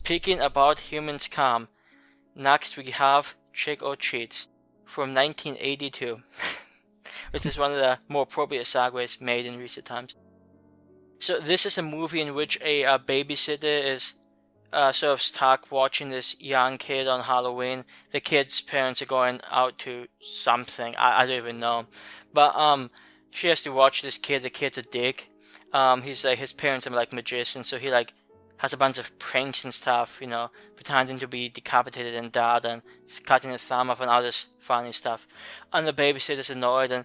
speaking about humans calm, next we have Trick or Treat from 1982, which is one of the more appropriate segues made in recent times. So this is a movie in which a babysitter is sort of stuck watching this young kid on Halloween. The kid's parents are going out to something, I don't even know. But she has to watch this kid. The kid's a dick. He's like, his parents are like magicians, so he like has a bunch of pranks and stuff, pretending to be decapitated and dead and cutting the thumb off and all this funny stuff. And the babysitter's annoyed, and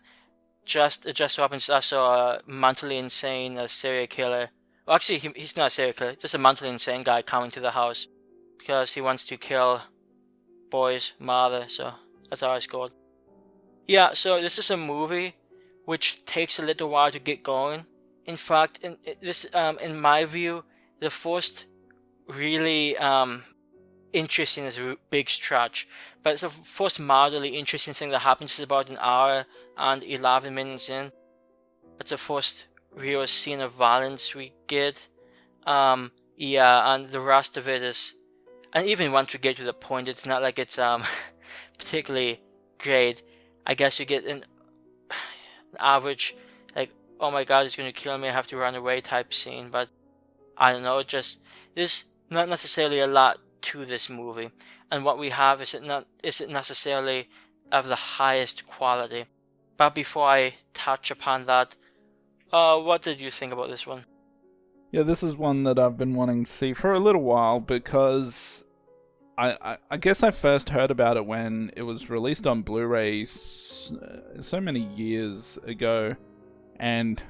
it just so happens also a mentally insane serial killer. Well, actually, he's not a serial killer, just a mentally insane guy coming to the house because he wants to kill boy's mother, so that's how it's called. Yeah, so this is a movie which takes a little while to get going. In fact, in my view, the first really interesting is a big stretch, but it's the first mildly interesting thing that happens is about an hour and 11 minutes in. It's the first real scene of violence we get. Yeah, and the rest of it is, and even once we get to the point, it's not like it's particularly great. I guess you get an average, like, oh my god, he's gonna kill me, I have to run away type scene, but I don't know, there's not necessarily a lot to this movie, and what we have isn't necessarily of the highest quality. But before I touch upon that, what did you think about this one? Yeah, this is one that I've been wanting to see for a little while because I guess I first heard about it when it was released on Blu-ray so many years ago, and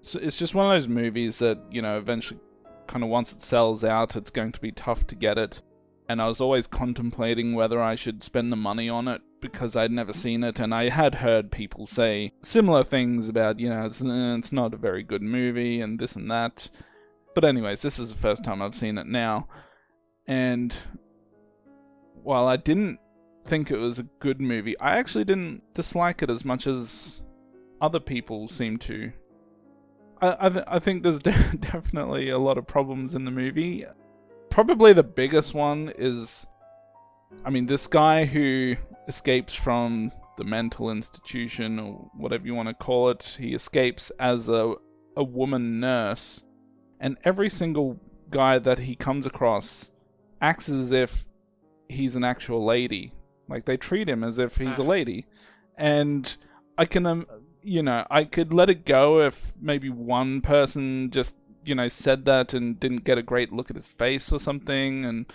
it's just one of those movies that, eventually kind of once it sells out, it's going to be tough to get it. And I was always contemplating whether I should spend the money on it because I'd never seen it, and I had heard people say similar things about, it's not a very good movie and this and that. But anyways, this is the first time I've seen it now. And while I didn't think it was a good movie, I actually didn't dislike it as much as other people seem to. I think there's definitely a lot of problems in the movie. Probably the biggest one is, this guy who escapes from the mental institution, or whatever you want to call it, he escapes as a woman nurse, and every single guy that he comes across acts as if he's an actual lady. Like, they treat him as if he's a lady. And I can, I could let it go if maybe one person just, said that and didn't get a great look at his face or something.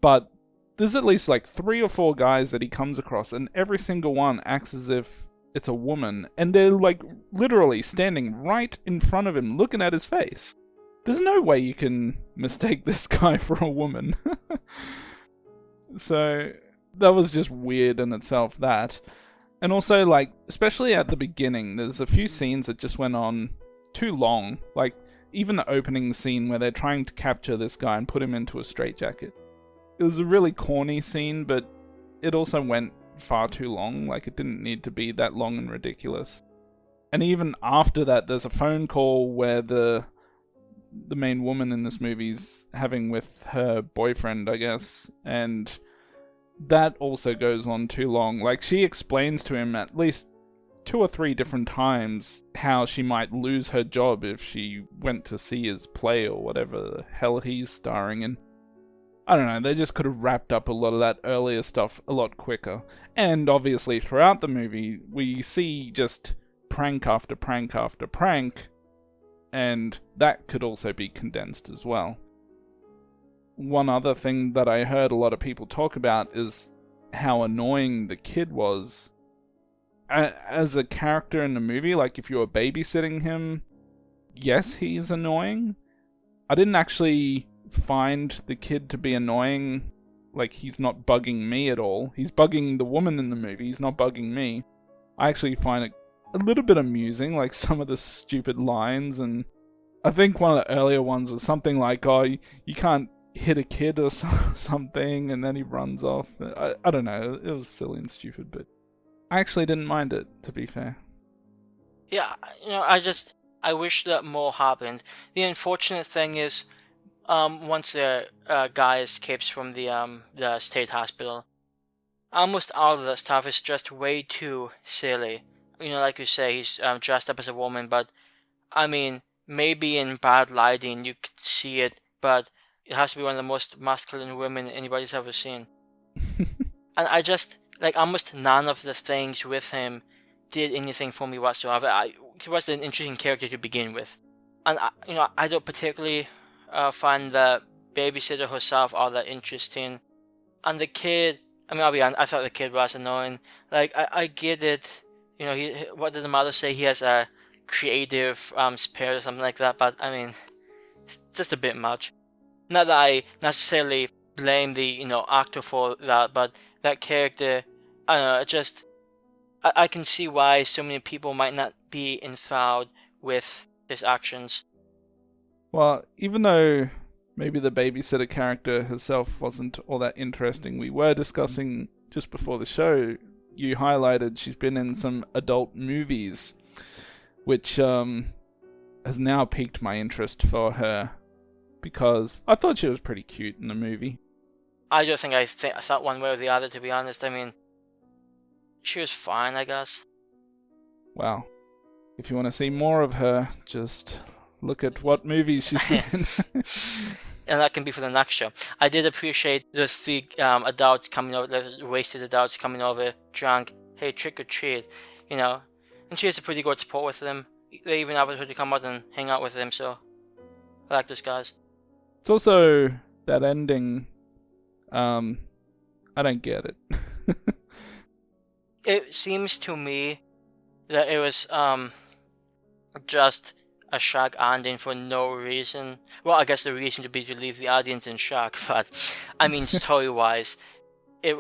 But there's at least like 3 or 4 guys that he comes across, and every single one acts as if it's a woman. And they're like literally standing right in front of him looking at his face. There's no way you can mistake this guy for a woman. So that was just weird in itself, that. And also, like, especially at the beginning, there's a few scenes that just went on too long. Like, even the opening scene where they're trying to capture this guy and put him into a straitjacket. It was a really corny scene, but it also went far too long. Like, it didn't need to be that long and ridiculous. And even after that, there's a phone call where the main woman in this movie's having with her boyfriend, I guess, and that also goes on too long. Like, she explains to him at least 2 or 3 different times how she might lose her job if she went to see his play or whatever the hell he's starring in. I don't know, they just could have wrapped up a lot of that earlier stuff a lot quicker. And obviously throughout the movie, we see just prank after prank after prank, and that could also be condensed as well. One other thing that I heard a lot of people talk about is how annoying the kid was. As a character in the movie, like if you were babysitting him, yes, he's annoying. I didn't actually find the kid to be annoying. Like, he's not bugging me at all. He's bugging the woman in the movie, he's not bugging me. I actually find it a little bit amusing, like some of the stupid lines, and I think one of the earlier ones was something like, oh, you can't hit a kid or something, and then he runs off. I don't know, it was silly and stupid, but I actually didn't mind it, to be fair. Yeah, I wish that more happened. The unfortunate thing is, once the guy escapes from the state hospital, almost all of that stuff is just way too silly. Like you say, he's dressed up as a woman, but I mean, maybe in bad lighting you could see it, but it has to be one of the most masculine women anybody's ever seen. And I just, like, almost none of the things with him did anything for me whatsoever. He was an interesting character to begin with. And, I don't particularly find the babysitter herself all that interesting. And the kid, I mean, I'll be honest, I thought the kid was annoying. Like, I get it. What did the mother say? He has a creative spirit or something like that, but I mean, it's just a bit much. Not that I necessarily blame the actor for that, but that character, I don't know, it just I can see why so many people might not be enthralled with his actions. Well, even though maybe the babysitter character herself wasn't all that interesting, we were discussing just before the show, you highlighted she's been in some adult movies, which has now piqued my interest for her, because I thought she was pretty cute in the movie. I don't think I thought one way or the other, to be honest. I mean, she was fine, I guess. Well, if you want to see more of her, just look at what movies she's been in. And that can be for the next show. I did appreciate those three adults coming over, those wasted adults coming over drunk. Hey, trick or treat, And she has a pretty good support with them. They even offered her to come out and hang out with them, so I like those guys. It's also that ending. I don't get it. It seems to me that it was just a shock ending for no reason. Well, I guess the reason to be to leave the audience in shock, but I mean, story-wise, it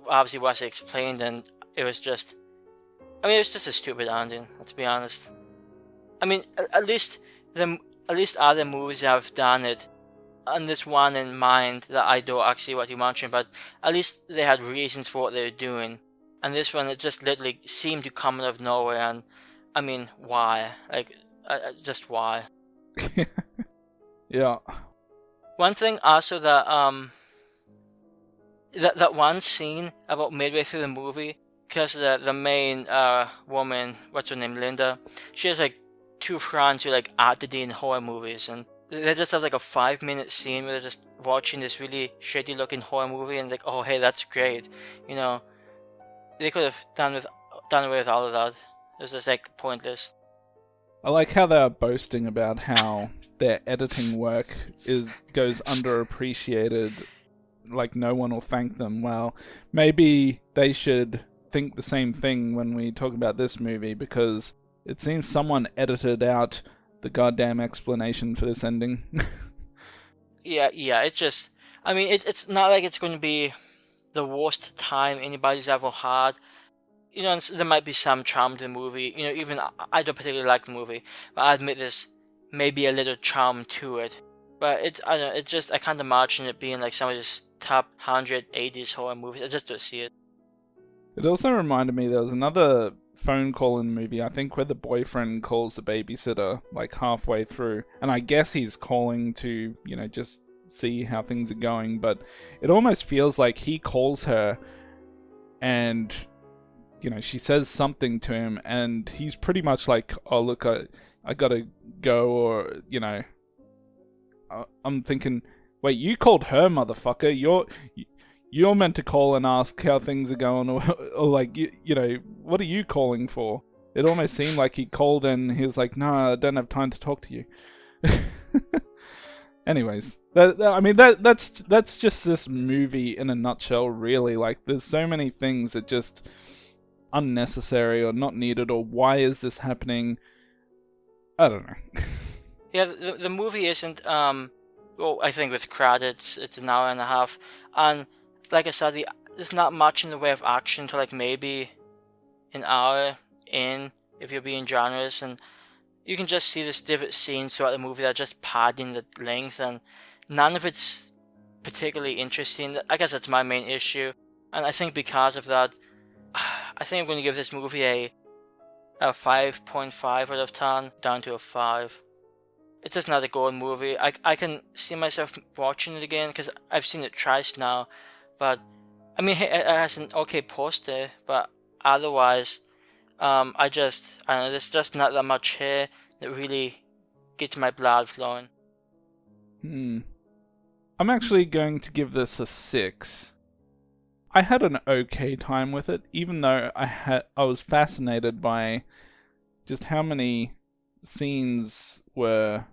obviously was explained, and it was just, I mean, it was just a stupid ending. Let's be honest. I mean, at least other movies have done it, and this one in mind that I don't actually what you mentioned, but at least they had reasons for what they were doing. And this one, it just literally seemed to come out of nowhere, and I mean, why? Like, just why? Yeah. One thing also that that one scene about midway through the movie, because the main woman, what's her name, Linda, she has like two friends who like acted in horror movies, and they just have like a 5-minute scene where they're just watching this really shitty looking horror movie, and like, oh hey, that's great, They could have done away with all of that. It was just like pointless. I like how they're boasting about how their editing work goes underappreciated. Like no one will thank them. Well, maybe they should think the same thing when we talk about this movie, because it seems someone edited out the goddamn explanation for this ending. Yeah. It's just, I mean, it's not like it's going to be the worst time anybody's ever had. And there might be some charm to the movie. Even I don't particularly like the movie, but I admit there's maybe a little charm to it. But I don't know, I can't imagine it being like some of these top 100 80s horror movies. I just don't see it. It also reminded me there was another phone call in the movie, I think, where the boyfriend calls the babysitter like halfway through, and I guess he's calling to, just see how things are going, but it almost feels like he calls her and she says something to him, and he's pretty much like, oh look, I gotta go, or I'm thinking, wait, you called her, motherfucker. You're meant to call and ask how things are going, or like, what are you calling for? It almost seemed like he called and he was like, no, I don't have time to talk to you. Anyways, that's just this movie in a nutshell, really. Like, there's so many things that just unnecessary or not needed, or why is this happening? I don't know. Yeah, the movie isn't, well, I think with credits, it's an hour and a half, and like I said, there's not much in the way of action to like maybe an hour in, if you're being generous, and you can just see this different scenes throughout the movie that are just padding the length, and none of it's particularly interesting. I guess that's my main issue, and I think because of that, I think I'm going to give this movie a 5.5 out of 10, down to a 5. it's just not a golden movie. I can see myself watching it again because I've seen it twice now, but I mean it has an okay poster, but otherwise, I don't know. There's just not that much here that really gets my blood flowing. I'm actually going to give this a 6. I had an okay time with it, even though I was fascinated by just how many scenes were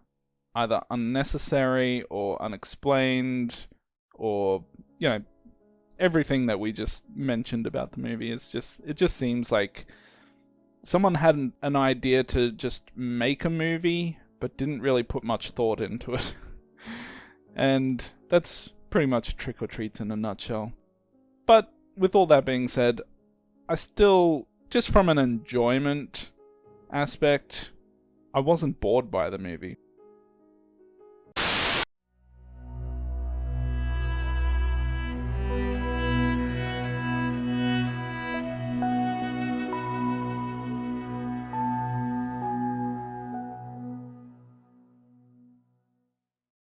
either unnecessary or unexplained, or everything that we just mentioned about the movie. It just seems like someone had an idea to just make a movie, but didn't really put much thought into it. And that's pretty much Trick or Treats in a nutshell. But with all that being said, I still, just from an enjoyment aspect, I wasn't bored by the movie.